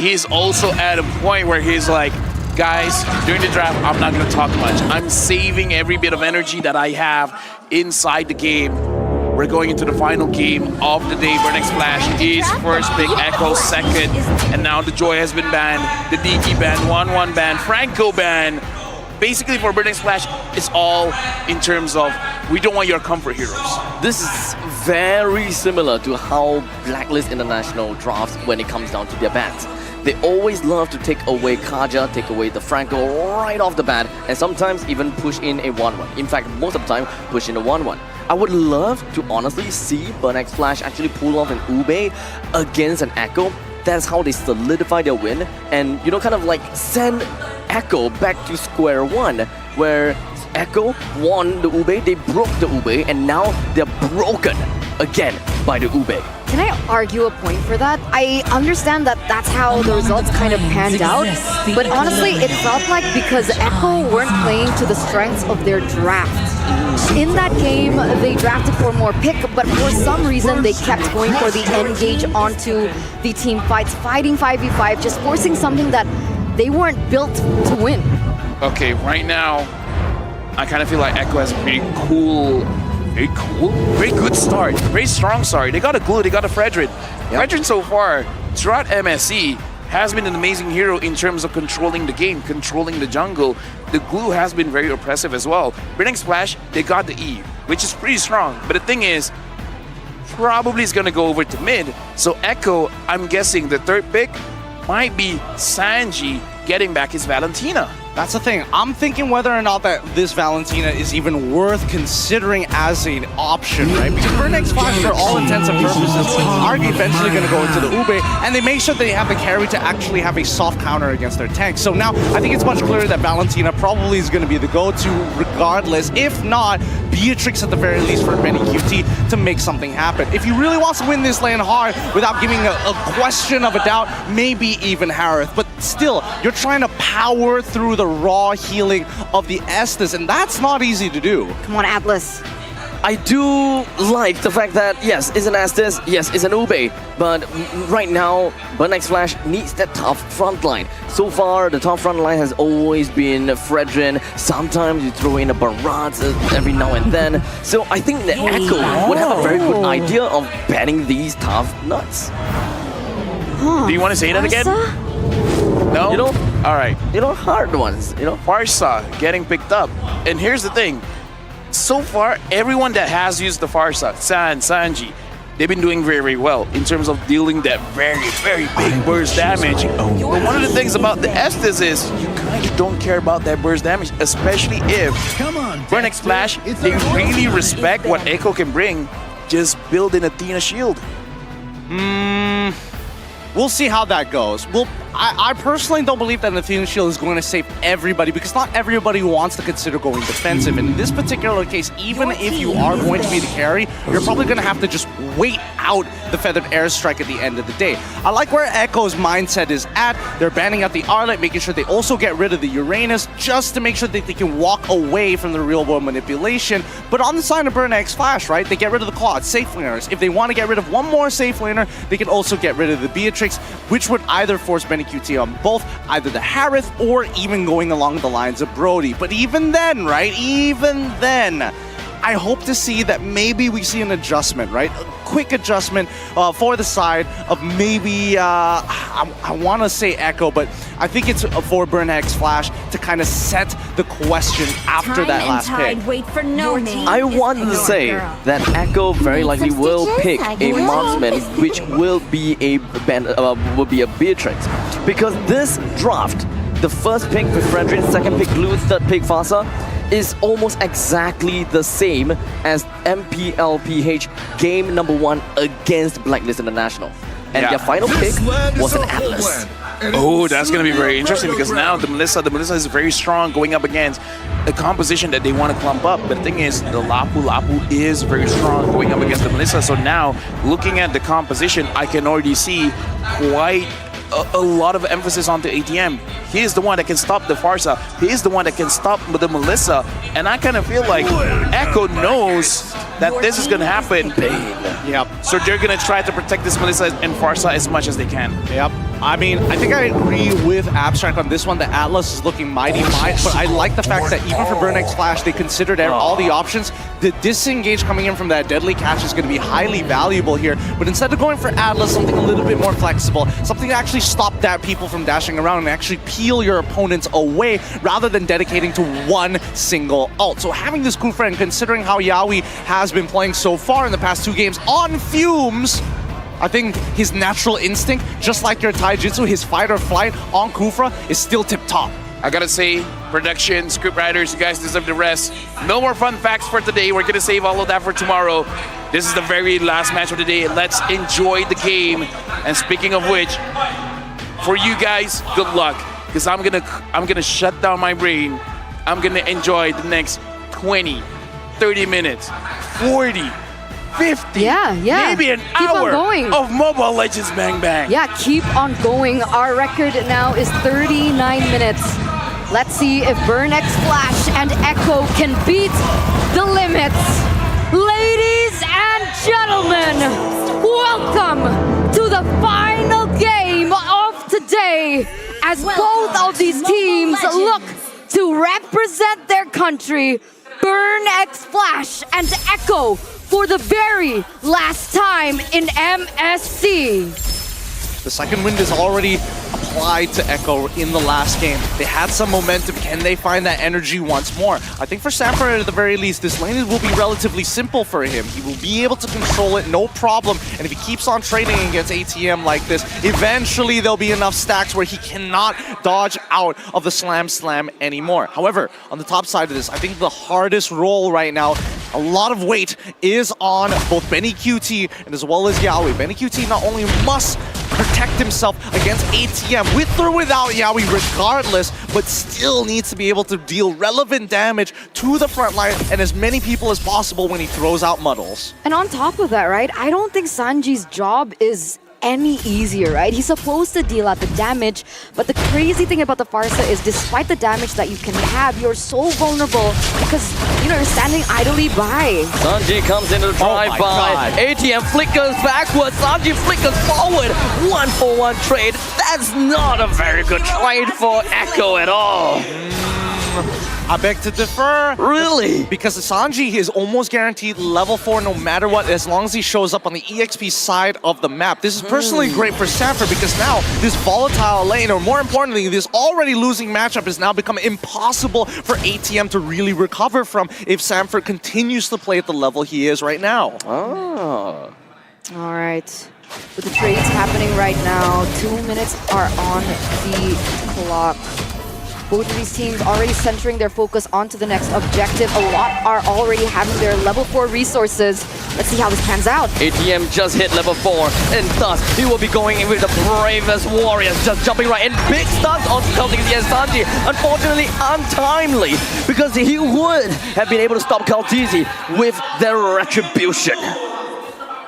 he's also at a point where he's like, guys, during the draft, I'm not going to talk much. I'm saving every bit of energy that I have inside the game. We're going into the final game of the day. Burnex Flash is first pick, Echo second, and now the Joy has been banned, the DK banned, 1-1 banned, Franco banned. Basically for Burnex Flash, it's all in terms of we don't want your comfort heroes. This is very similar to how Blacklist International drafts when it comes down to their bans. They always love to take away Kaja, take away the Franco right off the bat, and sometimes even push in a 1-1. In fact, most of the time, push in a 1-1. I would love to honestly see Burnex Flash actually pull off an Ube against an Echo. That's how they solidify their win, and you know, kind of like send Echo back to square one, where Echo won the Ube, they broke the Ube, and now they're broken again by the Ube. Can I argue a point for that? I understand that that's how the results kind of panned out, but honestly, it felt like because Echo weren't playing to the strengths of their draft. In that game, they drafted for more pick, but for some reason, they kept going for the engage onto the team fights, fighting 5v5, just forcing something that they weren't built to win. Okay, right now, I kind of feel like Echo has a pretty very good start, very strong start. They got a Glue, they got a Fredrin. Yep. Fredrin so far, throughout MSC, has been an amazing hero in terms of controlling the game, controlling the jungle. The Glue has been very oppressive as well. Burnex Flash, they got the E, which is pretty strong. But the thing is, probably is going to go over to mid. So Echo, I'm guessing the third pick might be Sanji getting back his Valentina. That's the thing. I'm thinking whether or not that this Valentina is even worth considering as an option, right? Because Burnex Flash, for all intents and purposes, are eventually going to go into the Ube, and they make sure they have the carry to actually have a soft counter against their tank. So now, I think it's much clearer that Valentina probably is going to be the go-to regardless. If not, Beatrix at the very least for Benny QT to make something happen. If he really wants to win this lane hard without giving a question of a doubt, maybe even Harith. But still, you're trying to power through the raw healing of the Estes, and that's not easy to do. Come on, Atlas. I do like the fact that, yes, it's an Estes, yes, it's an Ube, but right now, Burnex Flash needs that tough front line. So far, the top front line has always been Fredrin. Sometimes you throw in a Barat every now and then. So I think that Echo would have a very good idea of banning these tough nuts. Do you want to say that again? No? You know, all right. You know, hard ones, you know. Farsa getting picked up. And here's the thing. So far, everyone that has used the Farsa, Sanji, they've been doing very, very well in terms of dealing that very, very big burst damage. But one of the things about the Estes is you kind of don't care about that burst damage, especially if Burnex Flash, they really respect what Echo can bring. Just build an Athena shield. We'll see how that goes. I personally don't believe that Athena Shield is going to save everybody, because not everybody wants to consider going defensive. And in this particular case, even if you are going to be the carry, you're probably going to have to just wait out the Feathered Airstrike at the end of the day. I like where Echo's mindset is at. They're banning out the Arlet, making sure they also get rid of the Uranus, just to make sure that they can walk away from the real-world manipulation. But on the side of Burnex Flash, right, they get rid of the Claude, safe laners. If they want to get rid of one more safe laner, they can also get rid of the Beatrix, which would either force Benny QT on both either the Harith or even going along the lines of Brody. But even then, right, even then, I hope to see that maybe we see an adjustment, right? A quick adjustment for the side of maybe, I want to say Echo, but I think it's for Burnex Flash to kind of set the question after that last pick. Wait for no I want to say that Echo very likely will pick a marksman, which will be a Beatrix, because this draft, the first pick with Fredrin, second pick Glue, third pick Fasa, is almost exactly the same as MPLPH game number 1 against Blacklist International. And their final pick was an Atlas. Oh, that's going to be very interesting, because now the Melissa is very strong going up against a composition that they want to clump up. But the thing is, the Lapu is very strong going up against the Melissa. So now, looking at the composition, I can already see quite a lot of emphasis on the ATM. He is the one that can stop the Farsa. He is the one that can stop the Melissa. And I kind of feel like Echo knows that this is going to happen. Yep. So they're gonna try to protect this Melissa and Farsa as much as they can. Yep. I mean, I think I agree with Abstract on this one. The Atlas is looking mighty fine, but I like the fact that even for Burn X Flash, they considered all the options. The disengage coming in from that deadly catch is going to be highly valuable here. But instead of going for Atlas, something a little bit more flexible, something to actually stop that people from dashing around and actually peel your opponents away rather than dedicating to one single ult. So having this Kufra and considering how YEAHHH has been playing so far in the past 2 games on fumes, I think his natural instinct, just like your Taijutsu, his fight or flight on Kufra is still tip-top. I gotta say, production, script writers, you guys deserve the rest. No more fun facts for today. We're gonna save all of that for tomorrow. This is the very last match of the day. Let's enjoy the game. And speaking of which, for you guys, good luck. Because I'm gonna shut down my brain. I'm gonna enjoy the next 20, 30 minutes, 40, 50, maybe an Keep hour on going. of Mobile Legends Bang Bang. Yeah, keep on going. Our record now is 39 minutes. Let's see if Burn X Flash and Echo can beat the limits. Ladies and gentlemen, welcome to the final game of today as both of these teams look to represent their country. Burn X Flash and Echo for the very last time in MSC. The second wind is already applied to Echo in the last game. They had some momentum. Can they find that energy once more? I think for Sanford, at the very least, this lane will be relatively simple for him. He will be able to control it, no problem. And if he keeps on trading against ATM like this, eventually there'll be enough stacks where he cannot dodge out of the slam anymore. However, on the top side of this, I think the hardest role right now, a lot of weight is on both Benny QT and as well as YEAHHH. Benny QT not only must protect himself against ATM with or without YEAHHH regardless, but still needs to be able to deal relevant damage to the front line and as many people as possible when he throws out muddles. And on top of that, right, I don't think Sanji's job is any easier, right? He's supposed to deal out the damage, but the crazy thing about the Farsa is despite the damage that you can have, you're so vulnerable because, you know, you're standing idly by. Sanji comes into the drive-by. ATM flickers backwards. Sanji flickers forward. 1-for-1 trade. That's not a very good trade for Echo at all. I beg to differ. Really? Because Sanji is almost guaranteed level 4 no matter what, as long as he shows up on the EXP side of the map. This is personally great for Sanford because now this volatile lane, or more importantly, this already losing matchup has now become impossible for ATM to really recover from if Sanford continues to play at the level he is right now. Oh. All right. With the trades happening right now, 2 minutes are on the clock. Both of these teams already centering their focus onto the next objective. A lot are already having their level 4 resources. Let's see how this pans out. ATM just hit level 4, and thus he will be going in with the bravest warriors, just jumping right in. Big stunts on Kaltizi and Sanji. Unfortunately, untimely, because he would have been able to stop Kaltizi with their retribution.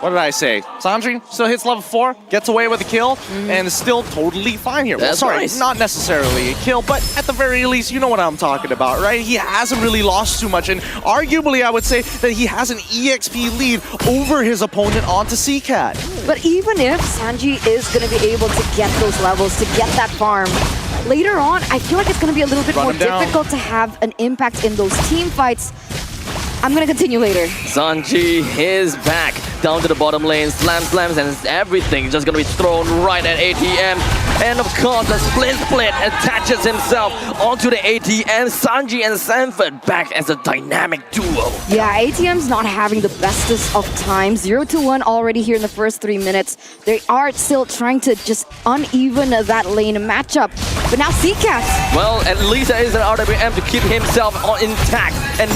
What did I say? Sanji still hits level 4, gets away with a kill, and is still totally fine here. That's sorry, nice. Not necessarily a kill, but at the very least, you know what I'm talking about, right? He hasn't really lost too much, and arguably, I would say that he has an EXP lead over his opponent onto CCAT. But even if Sanji is going to be able to get those levels, to get that farm, later on, I feel like it's going to be a little bit more difficult to have an impact in those team fights. I'm going to continue later. Sanji is back down to the bottom lane. Slams, and everything just going to be thrown right at ATM. And of course, the split attaches himself onto the ATM. Sanji and Sanford back as a dynamic duo. Yeah, ATM's not having the bestest of times. 0-1 already here in the first 3 minutes. They are still trying to just uneven that lane matchup. But now CCAT. Well, at least there is an RWM to keep himself intact and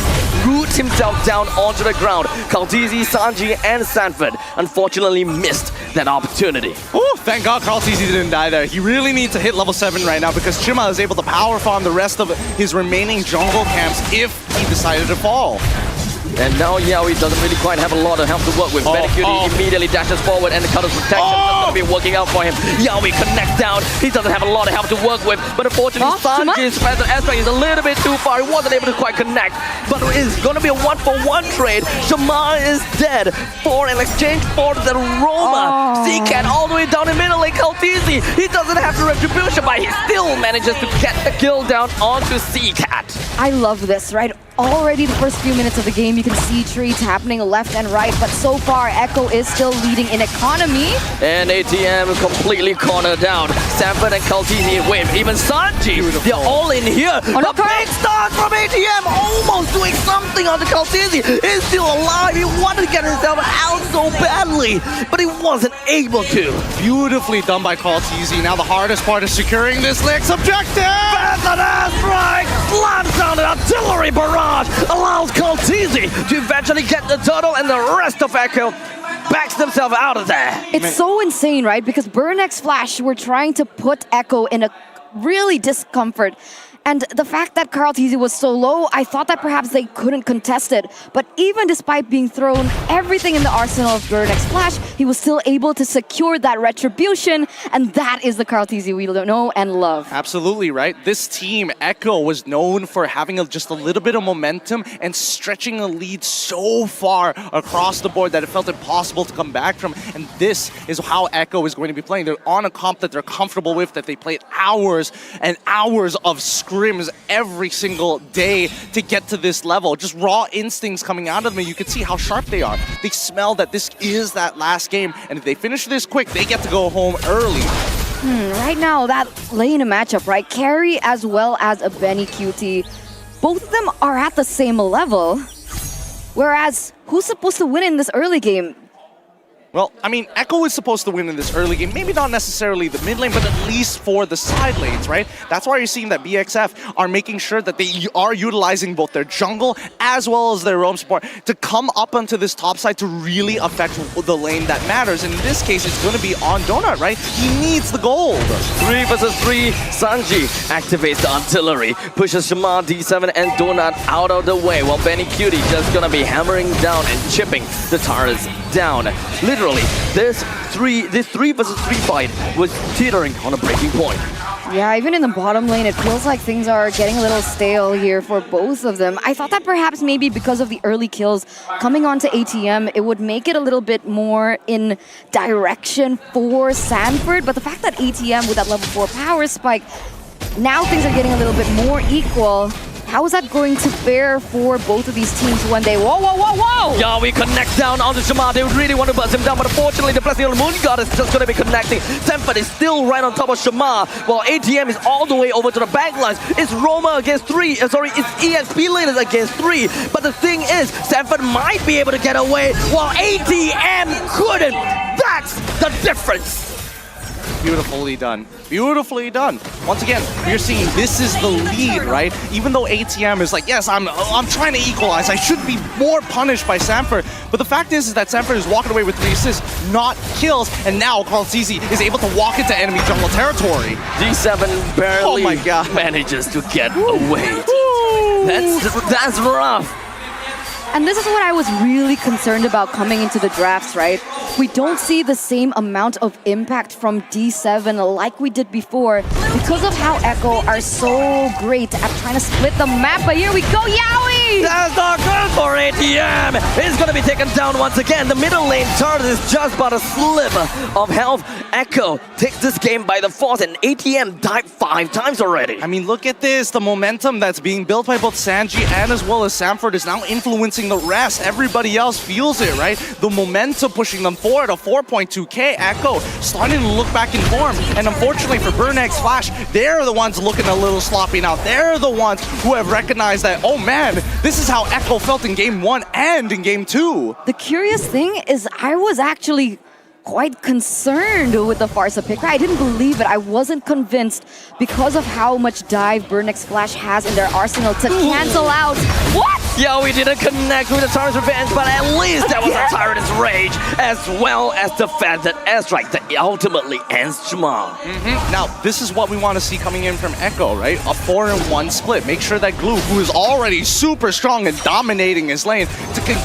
root himself down onto the ground. Kaltizi, Sanji, and Sanford unfortunately missed that opportunity. Ooh, thank God Kaltizi didn't die there. He really needs to hit level 7 right now because Chima is able to power farm the rest of his remaining jungle camps if he decided to fall. And now YEAHHH doesn't really quite have a lot of help to work with. Pemburuuu immediately dashes forward and the counter protection is going to be working out for him. YEAHHH connects down. He doesn't have a lot of help to work with. But unfortunately, Sanji's Phantom aspect is a little bit too far. He wasn't able to quite connect. But it's going to be a 1-for-1 trade. Shama is dead for an exchange for the Roma. Seacat all the way down in middle lane. Kaltizi, he doesn't have the retribution, but he still manages to get the kill down onto Seacat. I love this, right? Already the first few minutes of the game, you can see trades happening left and right, but so far, Echo is still leading in economy. And ATM completely cornered down. Sanford and Kaltizi win. Even Sanji, they're all in here. The big start from ATM, almost doing something on the Kaltizi. He's still alive. He wanted to get himself out so badly, but he wasn't able to. Beautifully done by Kaltizi. Now the hardest part is securing this next objective. Phantom airstrike slams down an artillery barrage. Allows Kaltizi to eventually get the turtle, and the rest of Echo backs themselves out of there. It's so insane, right? Because Burnx Flash were trying to put Echo in a really discomfort. And the fact that Kaltizi was so low, I thought that perhaps they couldn't contest it. But even despite being thrown everything in the arsenal of Burnx Flash, he was still able to secure that retribution. And that is the Kaltizi we know and love. Absolutely, right? This team, Echo, was known for having just a little bit of momentum and stretching a lead so far across the board that it felt impossible to come back from. And this is how Echo is going to be playing. They're on a comp that they're comfortable with, that they played hours and hours of scrims every single day to get to this level. Just raw instincts coming out of them. You can see how sharp they are. They smell that this is that last game, and if they finish this quick, they get to go home early. Right now, that lane matchup, right? Carry as well as a Benny QT. Both of them are at the same level. Whereas, who's supposed to win in this early game? Well, I mean, Echo is supposed to win in this early game. Maybe not necessarily the mid lane, but at least for the side lanes, right? That's why you're seeing that BXF are making sure that they are utilizing both their jungle as well as their roam support to come up onto this top side to really affect the lane that matters. And in this case, it's going to be on Donut, right? He needs the gold. 3 versus 3. Sanji activates the artillery, pushes Shama, D7, and Donut out of the way, while Benny Cutie just gonna be hammering down and chipping the turrets down. Literally, this 3 versus 3 fight was teetering on a breaking point. Yeah, even in the bottom lane, it feels like things are getting a little stale here for both of them. I thought that perhaps maybe because of the early kills coming onto ATM, it would make it a little bit more in direction for Sanford. But the fact that ATM with that level 4 power spike, now things are getting a little bit more equal. How is that going to fare for both of these teams one day? Whoa, whoa, whoa, whoa! Yeah, we connect down onto Shama. They really want to buzz him down, but unfortunately, the blessing of the Moon God is just going to be connecting. Sanford is still right on top of Shama, while ATM is all the way over to the back lines. It's Roma against 3. It's ESP laners against 3. But the thing is, Sanford might be able to get away, while ATM couldn't. That's the difference. Beautifully done. Beautifully done. Once again, you're seeing this is the lead, right? Even though ATM is like, yes, I'm trying to equalize. I should be more punished by Sanford. But the fact is that Sanford is walking away with 3 assists, not kills. And now Kaltizi is able to walk into enemy jungle territory. D7 barely manages to get away. That's rough. And this is what I was really concerned about coming into the drafts, right? We don't see the same amount of impact from D7 like we did before because of how Echo are so great at trying to split the map. But here we go, YEAHHH! That's not good for ATM. It's going to be taken down once again. The middle lane turret is just about a sliver of health. Echo takes this game by the force, and ATM died 5 times already. I mean, look at this. The momentum that's being built by both Sanji and as well as Sanford is now influencing the rest. Everybody else feels it, right? The momentum pushing them forward. A 4.2k. Echo starting to look back in form. And unfortunately for Burnx Flash, they're the ones looking a little sloppy now. They're the ones who have recognized that, oh man, this is how Echo felt in game 1 and in game 2. The curious thing is I was actually quite concerned with the Pharsa pick. I didn't believe it. I wasn't convinced because of how much dive Burnx Flash has in their arsenal to cancel out. What? Yeah, we didn't connect with the Tyrant's Revenge, but at least that was a Tyrant's Rage, as well as the fact that airstrike that ultimately ends Jamal. Now, this is what we want to see coming in from Echo, right? A 4-in-1 split. Make sure that Glue, who is already super strong and dominating his lane, to can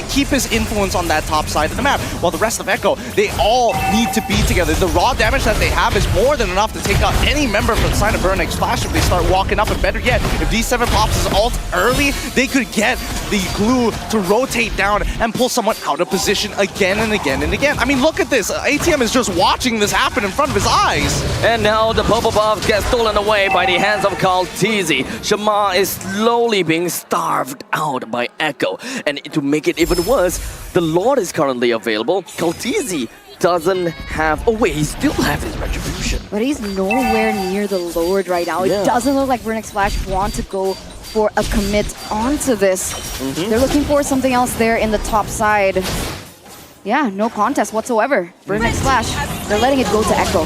keep his influence on that top side of the map. While the rest of Echo, they all need to be together. The raw damage that they have is more than enough to take out any member from the side of Burnex Flash if they start walking up. And better yet, if D7 pops his ult early, they could get the glue to rotate down and pull someone out of position again and again and again. I mean, look at this. ATM is just watching this happen in front of his eyes. And now the purple buff gets stolen away by the hands of Kaltizi. Shamar is slowly being starved out by Echo. And to make it even worse, the Lord is currently available. Kaltizi doesn't have... Oh wait, he still has his retribution. But he's nowhere near the Lord right now. Yeah. It doesn't look like Burnex Flash want to go for a commit onto this. They're looking for something else there in the top side. Yeah, no contest whatsoever. Burnex Flash, they're letting it go to Echo.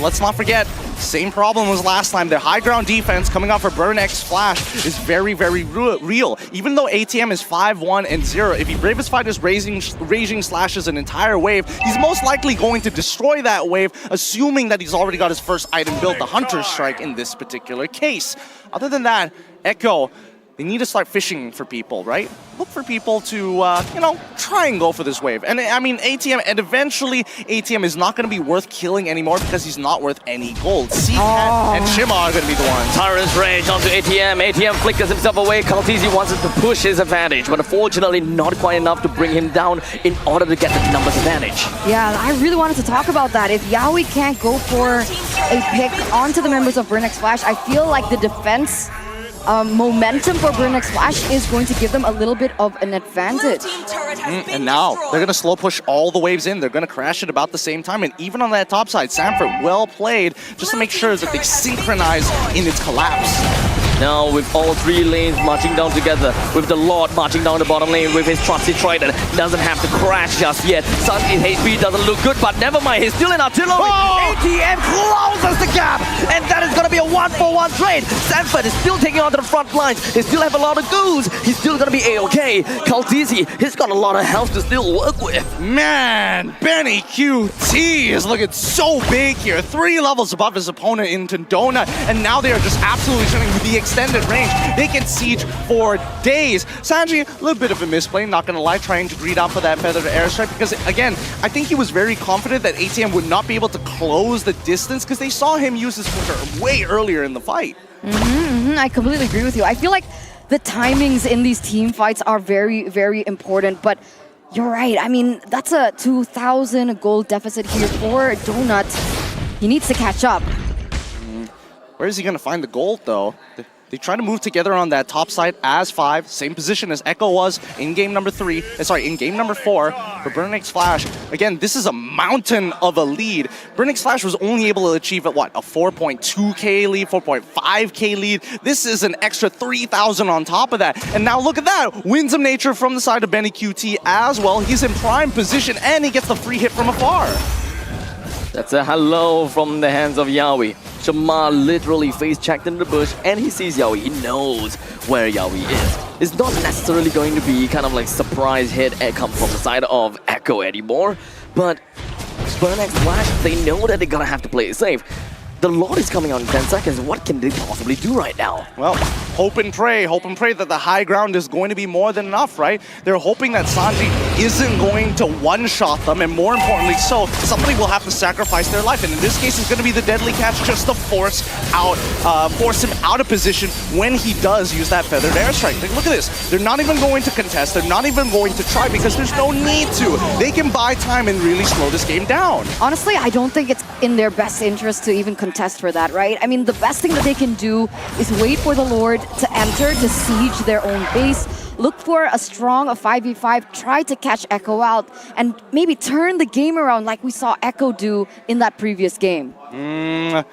Let's not forget, same problem as last time. Their high ground defense coming off for Burnex Flash is very, very real. Even though ATM is 5-1-0, if he Bravest Fight is raging slashes an entire wave, he's most likely going to destroy that wave, assuming that he's already got his first item built, the Hunter's Strike in this particular case. Other than that, Echo, they need to start fishing for people, right? Look for people to, you know, try and go for this wave. And I mean, ATM, and eventually ATM is not going to be worth killing anymore because he's not worth any gold. CCAT and Shima are going to be the ones. Tyrant's Rage onto ATM. ATM flickers himself away. Kaltizi wants to push his advantage, but unfortunately not quite enough to bring him down in order to get the numbers advantage. Yeah, I really wanted to talk about that. If YEAHHH can't go for a pick onto the members of Burnex Flash, I feel like the defense momentum for Burnex Flash is going to give them a little bit of an advantage. And now they're going to slow push all the waves in. They're going to crash it about the same time. And even on that top side, Sanford, well played, just to make sure that they synchronize in its collapse. Now with all three lanes marching down together, with the Lord marching down the bottom lane with his trusty Trident, doesn't have to crash just yet. Sun's HP doesn't look good, but never mind, he's still in artillery. ATM closes the gap, and that is going to be a 1-for-1 trade. Sanford is still taking on to the front lines. He still have a lot of goons. He's still going to be A-OK. Kaltizi, he's got a lot of health to still work with. Man, Benny QT is looking so big here. 3 levels above his opponent in Tondona, and now they are just absolutely turning with the extended range. They can siege for days. Sanji, a little bit of a misplay, not gonna lie, trying to greed out for that feathered airstrike because, again, I think he was very confident that ATM would not be able to close the distance because they saw him use his flicker way earlier in the fight. I completely agree with you. I feel like the timings in these team fights are very, very important, but you're right. I mean, that's a 2,000 gold deficit here for Donut. He needs to catch up. Where is he going to find the gold, though? They try to move together on that top side as 5, same position as Echo was in game number 3. Sorry, in game number 4 for Burnex Flash. Again, this is a mountain of a lead. Burnex Flash was only able to achieve at what, a 4.2k lead, 4.5k lead. This is an extra 3,000 on top of that. And now look at that, Winsome Nature from the side of Benny QT as well. He's in prime position and he gets the free hit from afar. That's a hello from the hands of YEAHHH. Shamar literally face-checked in the bush and he sees YEAHHH. He knows where YEAHHH is. It's not necessarily going to be kind of like surprise hit come from the side of Echo anymore, but Burnex Flash, they know that they're gonna have to play it safe. The Lord is coming out in 10 seconds. What can they possibly do right now? Well, hope and pray that the high ground is going to be more than enough, right? They're hoping that Sanji isn't going to one-shot them, and more importantly so, somebody will have to sacrifice their life. And in this case, it's going to be the deadly catch just to force him out of position when he does use that feathered airstrike. Like, look at this. They're not even going to contest. They're not even going to try because there's no need to. They can buy time and really slow this game down. Honestly, I don't think it's in their best interest to even contest for that, right? I mean, the best thing that they can do is wait for the Lord to enter, to siege their own base, look for a strong 5v5, try to catch Echo out, and maybe turn the game around like we saw Echo do in that previous game. We're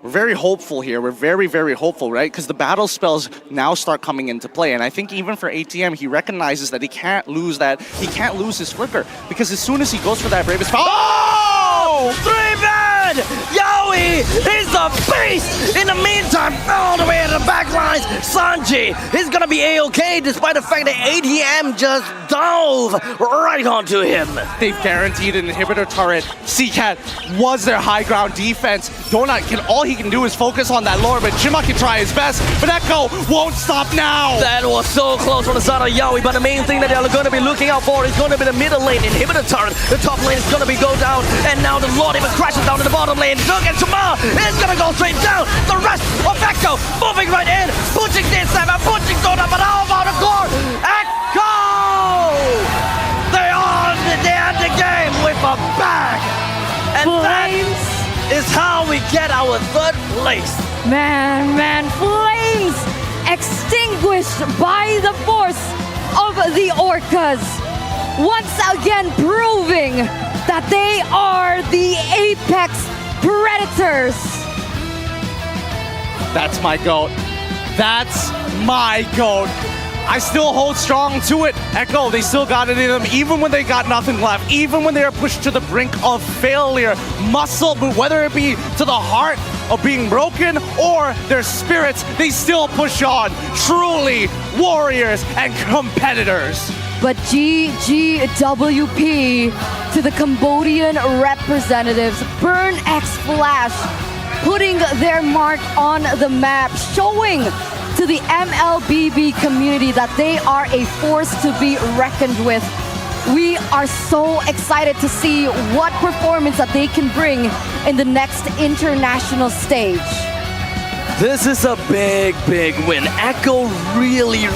very hopeful here. We're very, very hopeful, right? Because the battle spells now start coming into play. And I think even for ATM, he recognizes that he can't lose that. He can't lose his flicker. Because as soon as he goes for that Bravest Fight... Oh! 3-man! again. Yowie is the beast. In the meantime, all the way to the back lines, Sanji is gonna be A-okay despite the fact that ATM just dove right onto him. They've guaranteed an inhibitor turret. CCAT was their high ground defense. Donut all he can do is focus on that lore, but Jima can try his best. But Echo won't stop now. That was so close from the side of Yowie, but the main thing that they're going to be looking out for is going to be the middle lane inhibitor turret. The top lane is going to be go down, and now the Lord even crashes down to the bottom lane. Look at Jamar is going to go straight down. The rest of Echo moving right in, pushing this time, pushing Donut, but how about the core? Echo! They are the game with a bag, and that is how we get our third place. Man, Flames extinguished by the force of the Orcas. Once again proving that they are the apex predators. That's my GOAT. That's my GOAT. I still hold strong to it. Echo, they still got it in them, even when they got nothing left, even when they are pushed to the brink of failure. Muscle, but whether it be to the heart of being broken or their spirits, they still push on. Truly warriors and competitors. But GGWP to the Cambodian representatives. Burn X Flash putting their mark on the map, showing to the MLBB community that they are a force to be reckoned with. We are so excited to see what performance that they can bring in the next international stage. This is a big win. Echo really